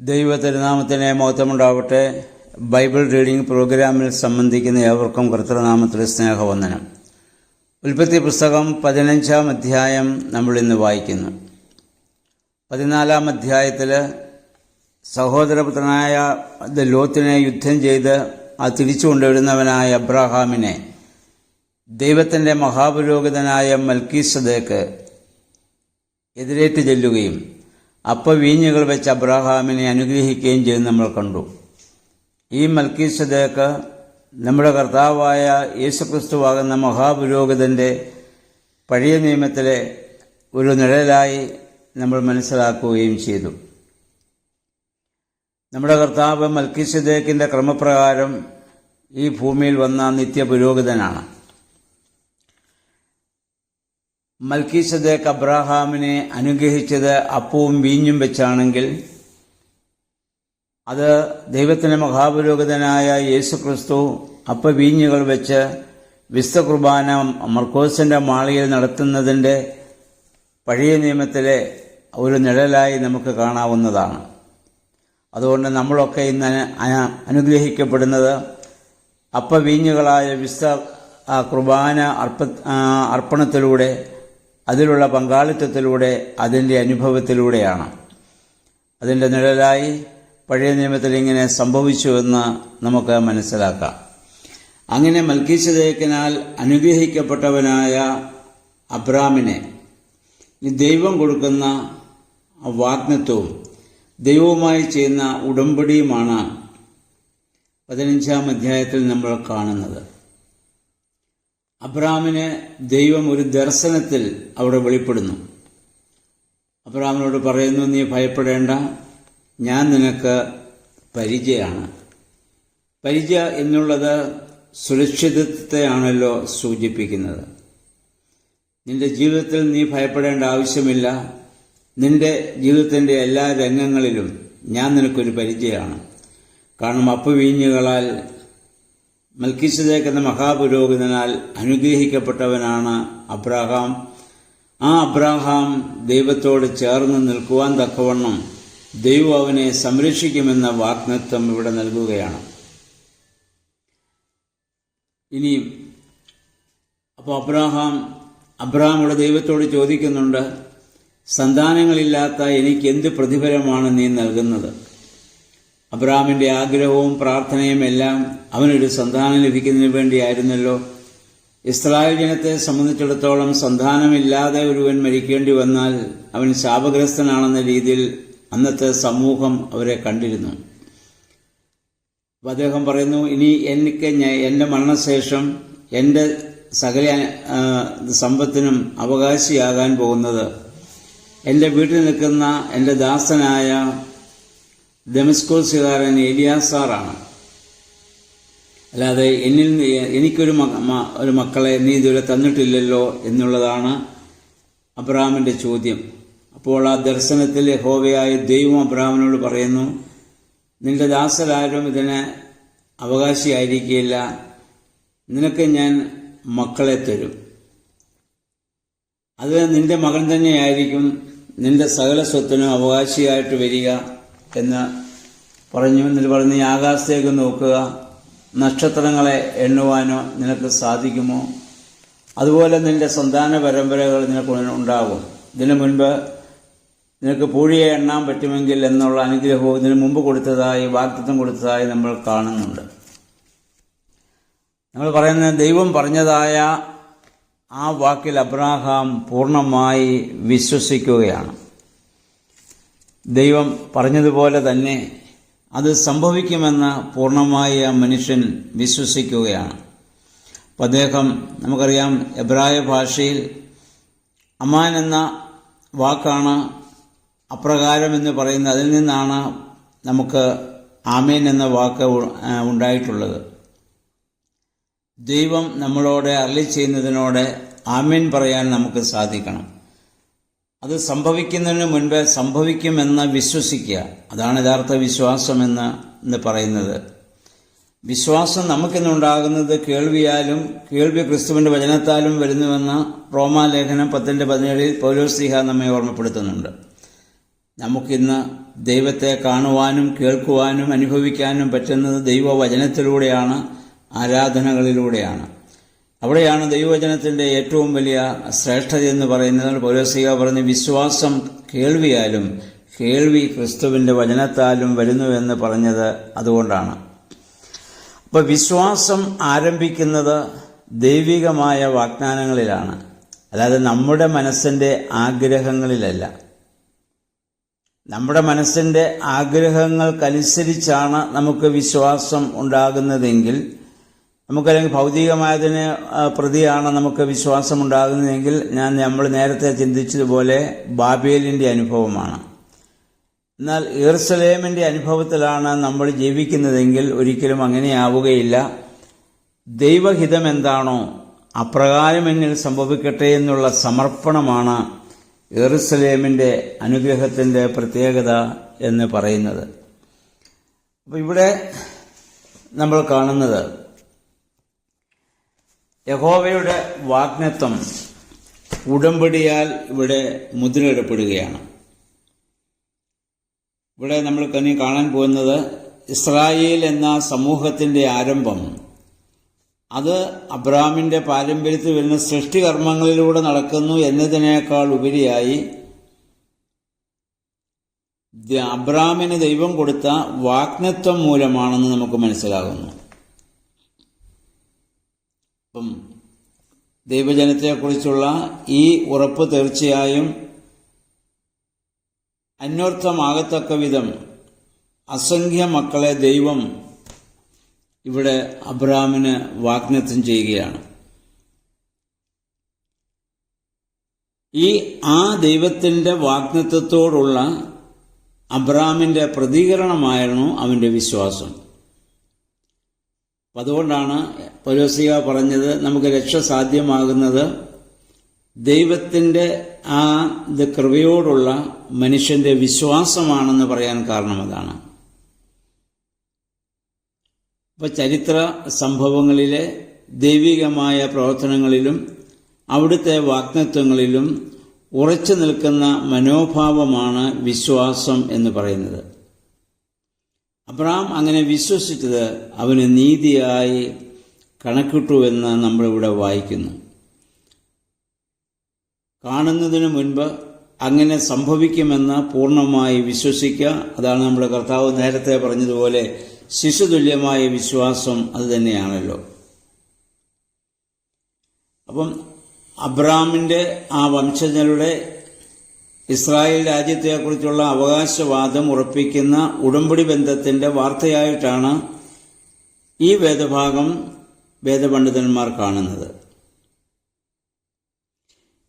ദൈവ തിരുനാമത്തിന് മഹത്വമുണ്ടാവട്ടെ. Bible reading പ്രോഗ്രാമിൽ സംബന്ധിക്കുന്ന ഏവർക്കും കർത്തൃനാമത്തിൽ സ്നേഹവന്ദനം. ഉൽപ്പത്തി പുസ്തകം 15-ാം അധ്യായം നമ്മൾ ഇന്ന് വായിക്കുന്നു. 14-ാം അധ്യായത്തിൽ സഹോദരപുത്രനായ ലോത്തിനെ യുദ്ധം ചെയ്ത് തിരിച്ചു കൊണ്ടുവരുന്നവനായ അബ്രാഹാമിനെ ദൈവത്തിൻ്റെ മഹാപുരോഹിതനായ മൽക്കീസദേക്ക് എതിരേറ്റ് ചെല്ലുകയും വീഞ്ഞുകൾ വെച്ച് അബ്രാഹാമിനെ അനുഗ്രഹിക്കുകയും ചെയ്ത് നമ്മൾ കണ്ടു. ഈ മൽക്കീസദേക്ക് നമ്മുടെ കർത്താവായ യേശുക്രിസ്തുവാകുന്ന മഹാപുരോഹിതൻ്റെ പഴയ നിയമത്തിലെ ഒരു നിഴലായി നമ്മൾ മനസ്സിലാക്കുകയും ചെയ്തു. നമ്മുടെ കർത്താവ് മൽക്കീസദേക്കിൻ്റെ ക്രമപ്രകാരം ഈ ഭൂമിയിൽ വന്ന നിത്യപുരോഹിതനാണ്. മൽക്കീസദേക്ക് അബ്രാഹാമിനെ അനുഗ്രഹിച്ചത് അപ്പവും വീഞ്ഞും വെച്ചാണെങ്കിൽ അത് ദൈവത്തിൻ്റെ മഹാപുരോഹിതനായ യേശുക്രിസ്തു വീഞ്ഞുകൾ വെച്ച് വിശുദ്ധ കുർബാന മർക്കോസിൻ്റെ മാളികയിൽ നടത്തുന്നതിൻ്റെ പഴയ നിയമത്തിലെ ഒരു നിഴലായി നമുക്ക് കാണാവുന്നതാണ്. അതുകൊണ്ട് നമ്മളൊക്കെ ഇന്ന് അനുഗ്രഹിക്കപ്പെടുന്നത് വീഞ്ഞുകളായ വിശുദ്ധ കുർബാന അർപ്പണത്തിലൂടെ, അതിലുള്ള പങ്കാളിത്തത്തിലൂടെ, അതിൻ്റെ അനുഭവത്തിലൂടെയാണ്. അതിൻ്റെ നിഴലായി പഴയ നിയമത്തിൽ ഇങ്ങനെ സംഭവിച്ചുവെന്ന് നമുക്ക് മനസ്സിലാക്കാം. അങ്ങനെ മൽക്കീസദേക്കിനാൽ അനുഗ്രഹിക്കപ്പെട്ടവനായ അബ്രാമിനെ ദൈവം കൊടുക്കുന്ന വാഗ്ദത്തവും ദൈവവുമായി ചെയ്യുന്ന ഉടമ്പടിയുമാണ് 15-ാം അധ്യായത്തിൽ നമ്മൾ കാണുന്നത്. അബ്രാമിന് ദൈവം ഒരു ദർശനത്തിൽ അവിടെ വെളിപ്പെടുന്നു. അബ്രാമിനോട് പറയുന്നു, നീ ഭയപ്പെടേണ്ട, ഞാൻ നിനക്ക് പരിചയമാണ്. പരിചയ എന്നുള്ളത് സുരക്ഷിതത്വത്തെയാണല്ലോ സൂചിപ്പിക്കുന്നത്. നിന്റെ ജീവിതത്തിൽ നീ ഭയപ്പെടേണ്ട ആവശ്യമില്ല. നിന്റെ ജീവിതത്തിൻ്റെ എല്ലാ രംഗങ്ങളിലും ഞാൻ നിനക്കൊരു പരിചയമാണ്. കാരണം വീഞ്ഞുകളാൽ മൽക്കീസദേക്ക് എന്ന മഹാപുരോഹിതനാൽ അനുഗ്രഹിക്കപ്പെട്ടവനാണ് അബ്രാഹാം. അബ്രാഹാം ദൈവത്തോട് ചേർന്ന് നിൽക്കുവാൻ തക്കവണ്ണം ദൈവം അവനെ സംരക്ഷിക്കുമെന്ന വാഗ്ദത്തം ഇവിടെ നൽകുകയാണ്. ഇനിയും അബ്രാഹാം ഇവിടെ ദൈവത്തോട് ചോദിക്കുന്നുണ്ട്, സന്താനങ്ങളില്ലാത്ത എനിക്ക് എന്ത് പ്രതിഫലമാണ് നീ നൽകുന്നത്? അബ്രാഹാമിൻ്റെ ആഗ്രഹവും പ്രാർത്ഥനയും എല്ലാം അവനൊരു സന്താനം ലഭിക്കുന്നതിന് വേണ്ടിയായിരുന്നല്ലോ. ഇസ്രായേൽ ജനത്തെ സംബന്ധിച്ചിടത്തോളം സന്താനമില്ലാതെ ഒരുവൻ മരിക്കേണ്ടി വന്നാൽ അവൻ ശാപഗ്രസ്തനാണെന്ന രീതിയിൽ അന്നത്തെ സമൂഹം അവരെ കണ്ടിരുന്നു. അദ്ദേഹം പറയുന്നു, ഇനി എൻ്റെ മരണശേഷം എൻ്റെ സകല സമ്പത്തിനും അവകാശിയാകാൻ പോകുന്നത് എൻ്റെ വീട്ടിൽ നിൽക്കുന്ന എൻ്റെ ദാസനായ ദമസ്കോസുകാരൻ എലിയാസാറാണ്. അല്ലാതെ എനിക്കൊരു മക്കളെ നീ ഇതുവരെ തന്നിട്ടില്ലല്ലോ എന്നുള്ളതാണ് അബ്രാഹാമിൻ്റെ ചോദ്യം. അപ്പോൾ ആ ദർശനത്തിൽ യഹോവയായ ദൈവം അബ്രാഹാമിനോട് പറയുന്നു, നിന്റെ ദാസരാരും ഇതിന് അവകാശിയായിരിക്കില്ല, നിനക്ക് ഞാൻ മക്കളെ തരും. അത് നിന്റെ മകൻ തന്നെയായിരിക്കും നിന്റെ സകല സ്വത്തിനും അവകാശിയായിട്ട് വരിക എന്ന് പറഞ്ഞു. എന്നിട്ട് പറഞ്ഞു, നീ ആകാശത്തേക്ക് നോക്കുക, നക്ഷത്രങ്ങളെ എണ്ണുവാനോ നിനക്ക് സാധിക്കുമോ? അതുപോലെ നിന്റെ സന്താന പരമ്പരകൾ നിനക്ക് ഉണ്ടാകും. ഇതിനു മുൻപ് നിനക്ക് പൂഴിയെ എണ്ണാൻ പറ്റുമെങ്കിൽ എന്നുള്ള അനുഗ്രഹവും ഇതിനു മുമ്പ് കൊടുത്തതായി, വാഗ്ദത്തം കൊടുത്തതായി നമ്മൾ കാണുന്നുണ്ട്. നമ്മൾ പറയുന്നത്, ദൈവം പറഞ്ഞതായ ആ വാക്കിൽ അബ്രാഹാം പൂർണ്ണമായി വിശ്വസിക്കുകയാണ്. ദൈവം പറഞ്ഞതുപോലെ തന്നെ അത് സംഭവിക്കുമെന്ന് പൂർണ്ണമായി ആ മനുഷ്യൻ വിശ്വസിക്കുകയാണ്. അപ്പം അദ്ദേഹം, നമുക്കറിയാം, എബ്രായ ഭാഷയിൽ അമാൻ എന്ന വാക്കാണ് അപ്രകാരം എന്ന് പറയുന്നത്. അതിൽ നിന്നാണ് നമുക്ക് ആമേൻ എന്ന വാക്ക് ഉണ്ടായിട്ടുള്ളത്. ദൈവം നമ്മളോട് അരുളി ചെയ്യുന്നതിനോട് ആമേൻ പറയാൻ നമുക്ക് സാധിക്കണം. അത് മുൻപ് സംഭവിക്കുമെന്ന് വിശ്വസിക്കുക. അതാണ് യഥാർത്ഥ വിശ്വാസമെന്ന് പറയുന്നത്. വിശ്വാസം നമുക്കിന്നുണ്ടാകുന്നത് കേൾവിയാലും കേൾവി ക്രിസ്തുവിന്റെ വചനത്താലും വരുന്നുവെന്ന് റോമാലേഖനം 10:17 പൗലോസ് ശ്ലീഹ നമ്മെ ഓർമ്മപ്പെടുത്തുന്നുണ്ട്. നമുക്കിന്ന് ദൈവത്തെ കാണുവാനും കേൾക്കുവാനും അനുഭവിക്കാനും പറ്റുന്നത് ദൈവവചനത്തിലൂടെയാണ്, ആരാധനകളിലൂടെയാണ്. അവിടെയാണ് ദൈവവചനത്തിൻ്റെ ഏറ്റവും വലിയ ശ്രേഷ്ഠതയെന്ന് പറയുന്നത്. പൗലോസ്ലീഹ പറഞ്ഞ് വിശ്വാസം കേൾവിയാലും കേൾവി ക്രിസ്തുവിൻ്റെ വചനത്താലും വരുന്നുവെന്ന് പറഞ്ഞത് അതുകൊണ്ടാണ്. അപ്പോൾ വിശ്വാസം ആരംഭിക്കുന്നത് ദൈവികമായ വാഗ്ദാനങ്ങളിലാണ്, അല്ലാതെ നമ്മുടെ മനസ്സിൻ്റെ ആഗ്രഹങ്ങളിലല്ല. നമ്മുടെ മനസ്സിൻ്റെ ആഗ്രഹങ്ങൾക്കനുസരിച്ചാണ് നമുക്ക് വിശ്വാസം ഉണ്ടാകുന്നതെങ്കിൽ, നമുക്കല്ലെങ്കിൽ ഭൗതികമായതിനെ പ്രതിയാണ് നമുക്ക് വിശ്വാസം ഉണ്ടാകുന്നതെങ്കിൽ, നമ്മൾ നേരത്തെ ചിന്തിച്ചതുപോലെ ബാബേലിൻ്റെ അനുഭവമാണ്. എന്നാൽ യെരുശലേമിൻ്റെ അനുഭവത്തിലാണ് നമ്മൾ ജീവിക്കുന്നതെങ്കിൽ ഒരിക്കലും അങ്ങനെയാവുകയില്ല. ദൈവഹിതം എന്താണോ അപ്രകാരം എന്നിൽ സംഭവിക്കട്ടെ എന്നുള്ള സമർപ്പണമാണ് യെരുശലേമിൻ്റെ അനുഗ്രഹത്തിൻ്റെ പ്രത്യേകത എന്ന് പറയുന്നത്. അപ്പോൾ ഇവിടെ നമ്മൾ കാണുന്നത് യഹോവയുടെ വാഗ്ദത്തം ഉടമ്പടിയാൽ ഇവിടെ മുദ്രയിടപ്പെടുകയാണ്. ഇവിടെ നമ്മൾ കാണാൻ പോകുന്നത് ഇസ്രായേൽ എന്ന സമൂഹത്തിൻ്റെ ആരംഭം അത് അബ്രാമിൻ്റെ പാരമ്പര്യത്തിൽ വരുന്ന സൃഷ്ടികർമ്മങ്ങളിലൂടെ നടക്കുന്നു എന്നതിനേക്കാൾ ഉപരിയായി അബ്രാമിന് ദൈവം കൊടുത്ത വാഗ്ദത്തം മൂലമാണെന്ന് നമുക്ക് മനസ്സിലാകുന്നു. അപ്പം ദൈവജനത്തെക്കുറിച്ചുള്ള ഈ ഉറപ്പ് തീർച്ചയായും അന്വർത്ഥമാകത്തക്ക വിധം അസംഖ്യ മക്കളെ ദൈവം ഇവിടെ അബ്രാമിന് വാഗ്ദത്തം ചെയ്യുകയാണ്. ആ ദൈവത്തിൻ്റെ വാഗ്ദത്തത്തോടുള്ള അബ്രാമിൻ്റെ പ്രതികരണമായിരുന്നു അവൻ്റെ വിശ്വാസം. അതുകൊണ്ടാണ് പൗലോസ്ലീഹ പറഞ്ഞത് നമുക്ക് രക്ഷ സാധ്യമാകുന്നത് ദൈവത്തിൻ്റെ കൃപയോടുള്ള മനുഷ്യന്റെ വിശ്വാസമാണെന്ന് പറയാൻ കാരണം അതാണ്. അപ്പോൾ ചരിത്ര സംഭവങ്ങളിലെ ദൈവികമായ പ്രവർത്തനങ്ങളിലും അവിടുത്തെ വാഗ്ദത്തങ്ങളിലും ഉറച്ചു നിൽക്കുന്ന മനോഭാവമാണ് വിശ്വാസം എന്ന് പറയുന്നത്. അബ്രഹാം അങ്ങനെ വിശ്വസിച്ചത് അവന് നീതിയായി കണക്കിട്ടുവെന്ന് നമ്മളിവിടെ വായിക്കുന്നു. കാണുന്നതിന് മുൻപ് അങ്ങനെ സംഭവിക്കുമെന്ന് പൂർണ്ണമായി വിശ്വസിക്കുക. അതാണ് നമ്മുടെ കർത്താവ് നേരത്തെ പറഞ്ഞതുപോലെ ശിശുതുല്യമായ വിശ്വാസം അത് തന്നെയാണല്ലോ. അപ്പം അബ്രാമിൻ്റെ ആ വംശജരുടെ ഇസ്രായേൽ രാജ്യത്തെക്കുറിച്ചുള്ള അവകാശവാദം ഉറപ്പിക്കുന്ന ഉടമ്പടി ബന്ധത്തിൻ്റെ വാർത്തയായിട്ടാണ് ഈ വേദഭാഗം വേദപണ്ഡിതന്മാർ കാണുന്നത്.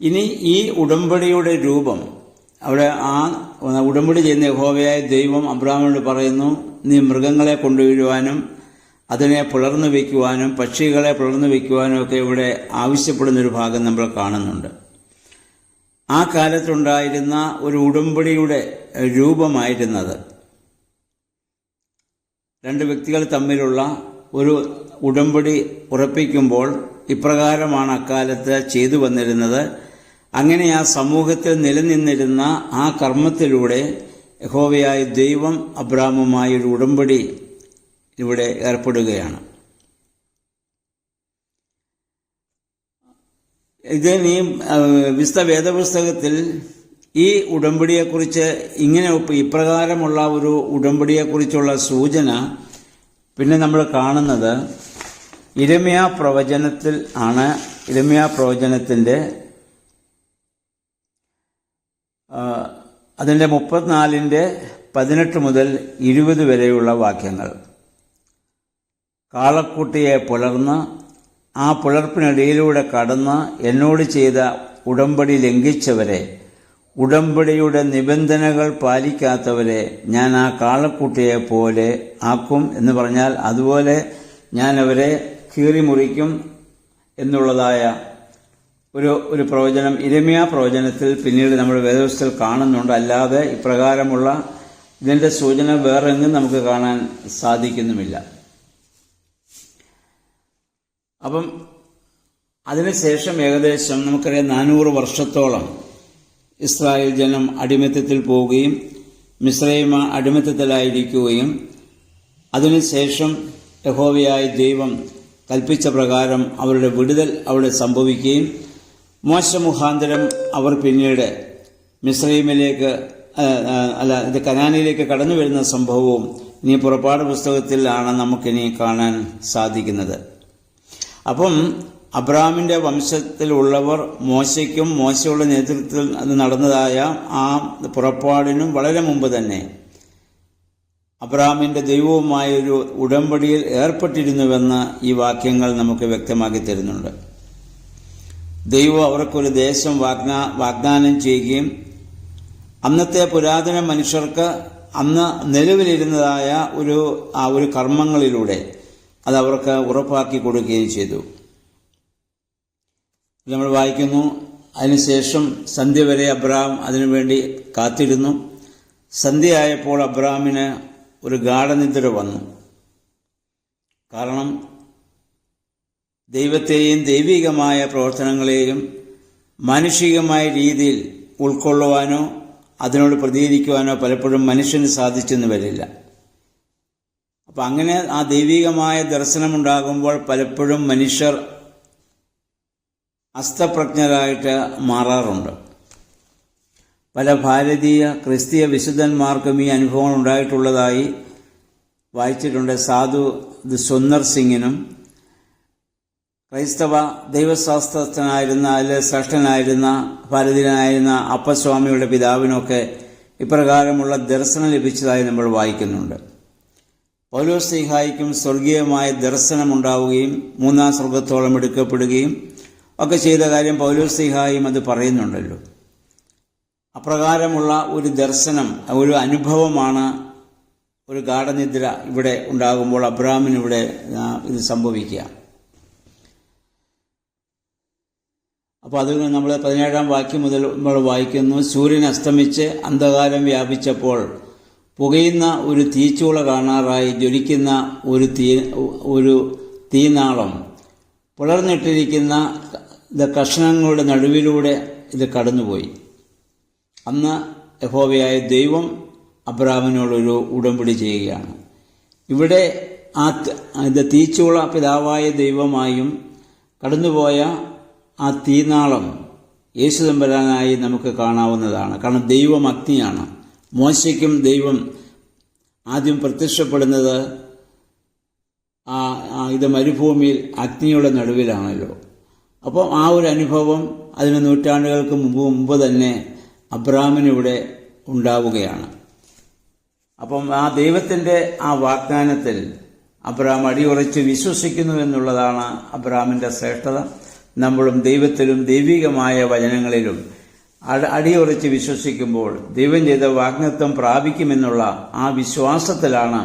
ഇനി ഈ ഉടമ്പടിയുടെ രൂപം അവിടെ ഉടമ്പടി ചെയ്യുന്ന യഹോവയായ ദൈവം അബ്രാമിനോട് പറയുന്നു, നീ മൃഗങ്ങളെ കൊണ്ടുവരുവാനും അതിനെ പിളർന്നു വയ്ക്കുവാനും പക്ഷികളെ പിളർന്നു വയ്ക്കുവാനും ഒക്കെ ഇവിടെ ആവശ്യപ്പെടുന്നൊരു ഭാഗം നമ്മൾ കാണുന്നുണ്ട്. ആ കാലത്തുണ്ടായിരുന്ന ഒരു ഉടമ്പടിയുടെ രൂപമായിരുന്നത് രണ്ട് വ്യക്തികൾ തമ്മിലുള്ള ഒരു ഉടമ്പടി ഉറപ്പിക്കുമ്പോൾ ഇപ്രകാരമാണ് അക്കാലത്ത് ചെയ്തു വന്നിരുന്നത്. അങ്ങനെ ആ സമൂഹത്തിൽ നിലനിന്നിരുന്ന ആ കർമ്മത്തിലൂടെ യഹോവയായ ദൈവം അബ്രാമുമായി ഒരു ഉടമ്പടി ഇവിടെ ഏർപ്പെടുകയാണ്. ഇത് വിശുദ്ധ വേദപുസ്തകത്തിൽ ഈ ഉടമ്പടിയെക്കുറിച്ച് ഇപ്രകാരമുള്ള ഒരു ഉടമ്പടിയെക്കുറിച്ചുള്ള സൂചന പിന്നെ നമ്മൾ കാണുന്നത് യിരെമ്യാ പ്രവചനത്തിൽ ആണ്. യിരെമ്യാ പ്രവചനത്തിൻ്റെ അതിൻ്റെ 34-18 മുതൽ 20 വരെയുള്ള വാക്യങ്ങൾ. കാളക്കുട്ടിയെ പുലർന്ന് ആ പുലർപ്പിനിടയിലൂടെ കടന്ന് എന്നോട് ചെയ്ത ഉടമ്പടി ലംഘിച്ചവരെ, ഉടമ്പടിയുടെ നിബന്ധനകൾ പാലിക്കാത്തവരെ ഞാൻ ആ കാളക്കുട്ടിയെ പോലെ ആക്കും എന്ന് പറഞ്ഞാൽ അതുപോലെ ഞാൻ അവരെ കീറിമുറിക്കും എന്നുള്ളതായ ഒരു പ്രവചനം യിരെമ്യാ പ്രവചനത്തിൽ പിന്നീട് നമ്മുടെ വേദപുസ്തകത്തിൽ കാണുന്നുണ്ട്. അല്ലാതെ ഇപ്രകാരമുള്ള ഇതിൻ്റെ സൂചന വേറെങ്ങും നമുക്ക് കാണാൻ സാധിക്കുന്നുമില്ല. അപ്പം അതിനുശേഷം ഏകദേശം നമുക്കറിയാം 400 വർഷത്തോളം ഇസ്രായേൽ ജനം അടിമത്തത്തിൽ പോവുകയും മിസ്രൈമ അടിമത്തത്തിലായിരിക്കുകയും അതിനുശേഷം യഹോവയായ ദൈവം കൽപ്പിച്ച പ്രകാരം അവരുടെ വിടുതൽ അവിടെ സംഭവിക്കുകയും മോശ മുഖാന്തരം അവർ പിന്നീട് മിസ്രൈമിലേക്ക് കനാനിലേക്ക് കടന്നു വരുന്ന സംഭവവും ഇനി പുറപ്പാട് പുസ്തകത്തിലാണ് നമുക്കിനി കാണാൻ സാധിക്കുന്നത്. അപ്പം അബ്രാമിന്റെ വംശത്തിലുള്ളവർ മോശയ്ക്കും മോശയുടെ നേതൃത്വത്തിൽ അത് നടന്നതായ ആ പുറപ്പാടിനും വളരെ മുമ്പ് തന്നെ അബ്രാമിന്റെ ദൈവവുമായൊരു ഉടമ്പടിയിൽ ഏർപ്പെട്ടിരുന്നുവെന്ന് ഈ വാക്യങ്ങൾ നമുക്ക് വ്യക്തമാക്കി തരുന്നുണ്ട്. ദൈവം അവർക്കൊരു ദേശം വാഗ്ദാനം ചെയ്യുകയും അന്നത്തെ പുരാതന മനുഷ്യർക്ക് അന്ന് നിലവിലിരുന്നതായ ഒരു കർമ്മങ്ങളിലൂടെ അത് അവർക്ക് ഉറപ്പാക്കി കൊടുക്കുകയും ചെയ്തു. നമ്മൾ വായിക്കുന്നു, അതിനുശേഷം സന്ധ്യ വരെ അബ്രാം അതിനുവേണ്ടി കാത്തിരുന്നു. സന്ധ്യയായപ്പോൾ അബ്രാമിന് ഒരു ഗാഢനിദ്ര വന്നു. കാരണം ദൈവത്തെയും ദൈവികമായ പ്രവർത്തനങ്ങളെയും മാനുഷികമായ രീതിയിൽ ഉൾക്കൊള്ളുവാനോ അതിനോട് പ്രതികരിക്കുവാനോ പലപ്പോഴും മനുഷ്യന് സാധിച്ചെന്ന് വരില്ല. അപ്പം അങ്ങനെ ആ ദൈവികമായ ദർശനമുണ്ടാകുമ്പോൾ പലപ്പോഴും മനുഷ്യർ അസ്തപ്രജ്ഞരായിട്ട് മാറാറുണ്ട്. പല ഭാരതീയ ക്രിസ്തീയ വിശുദ്ധന്മാർക്കും ഈ അനുഭവങ്ങൾ ഉണ്ടായിട്ടുള്ളതായി വായിച്ചിട്ടുണ്ട്. സാധു സുന്ദർ സിംഗിനും ക്രൈസ്തവ ദൈവശാസ്ത്രജ്ഞനായിരുന്ന അതിൽ ശ്രേഷ്ഠനായിരുന്ന ഭാരതീയനായിരുന്ന അപ്പസ്വാമിയുടെ പിതാവിനൊക്കെ ഇപ്രകാരമുള്ള ദർശനം ലഭിച്ചതായി നമ്മൾ വായിക്കുന്നുണ്ട്. പൗലോസ്ലീഹായ്ക്കും സ്വർഗീയമായ ദർശനമുണ്ടാവുകയും മൂന്നാം സ്വർഗത്തോളം എടുക്കപ്പെടുകയും ഒക്കെ ചെയ്ത കാര്യം പൗലോസ്ലീഹായും അത് പറയുന്നുണ്ടല്ലോ. അപ്രകാരമുള്ള ഒരു ദർശനം, ഒരു അനുഭവമാണ് ഒരു ഗാഢനിദ്ര ഇവിടെ ഉണ്ടാകുമ്പോൾ അബ്രാമിനിവിടെ ഇത് സംഭവിക്കുക. അപ്പോൾ അത് നമ്മൾ 17-ാം വാക്യം മുതൽ നമ്മൾ വായിക്കുന്നു. സൂര്യൻ അസ്തമിച്ച് അന്ധകാരം വ്യാപിച്ചപ്പോൾ പുകയുന്ന ഒരു തീച്ചൂള കാണാറായി ജ്വലിക്കുന്ന ഒരു തീനാളം പുലർന്നിട്ടിരിക്കുന്ന കഷണങ്ങളുടെ നടുവിലൂടെ ഇത് കടന്നുപോയി. അന്ന് യഹോവയായ ദൈവം അബ്രാമിനോടൊരു ഉടമ്പടി ചെയ്യുകയാണ്. ഇവിടെ തീച്ചൂള പിതാവായ ദൈവമായും കടന്നുപോയ ആ തീനാളം യേശുതമ്പുരാനായി നമുക്ക് കാണാവുന്നതാണ്. കാരണം ദൈവം അഗ്നിയാണ്. മോശയ്ക്കും ദൈവം ആദ്യം പ്രത്യക്ഷപ്പെടുന്നത് ഇത് മരുഭൂമിയിൽ അഗ്നിയുടെ നടുവിലാണല്ലോ. അപ്പോൾ ആ ഒരു അനുഭവം അതിന് നൂറ്റാണ്ടുകൾക്ക് മുമ്പ് തന്നെ അബ്രാമിനിവിടെ ഉണ്ടാവുകയാണ്. അപ്പം ആ ദൈവത്തിൻ്റെ ആ വാഗ്ദാനത്തിൽ അബ്രാം അടിയുറച്ച് വിശ്വസിക്കുന്നു എന്നുള്ളതാണ് അബ്രാമിൻ്റെ ശ്രേഷ്ഠത. നമ്മളും ദൈവത്തിലും ദൈവികമായ വചനങ്ങളിലും അടിയുറച്ച് വിശ്വസിക്കുമ്പോൾ ദൈവം ചെയ്ത വാഗ്ദത്തം പ്രാപിക്കുമെന്നുള്ള ആ വിശ്വാസത്തിലാണ്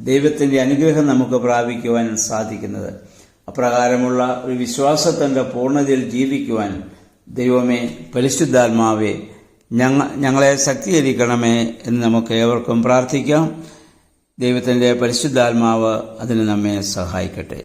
ദൈവത്തിൻ്റെ അനുഗ്രഹം നമുക്ക് പ്രാപിക്കുവാൻ സാധിക്കുന്നത്. അപ്രകാരമുള്ള ഒരു വിശ്വാസത്തിൻ്റെ പൂർണ്ണതയിൽ ജീവിക്കുവാൻ ദൈവമേ, പരിശുദ്ധാത്മാവേ, ഞങ്ങളെ ശക്തീകരിക്കണമേ എന്ന് നമുക്ക് ഏവർക്കും പ്രാർത്ഥിക്കാം. ദൈവത്തിൻ്റെ പരിശുദ്ധാത്മാവ് അതിന് നമ്മെ സഹായിക്കട്ടെ.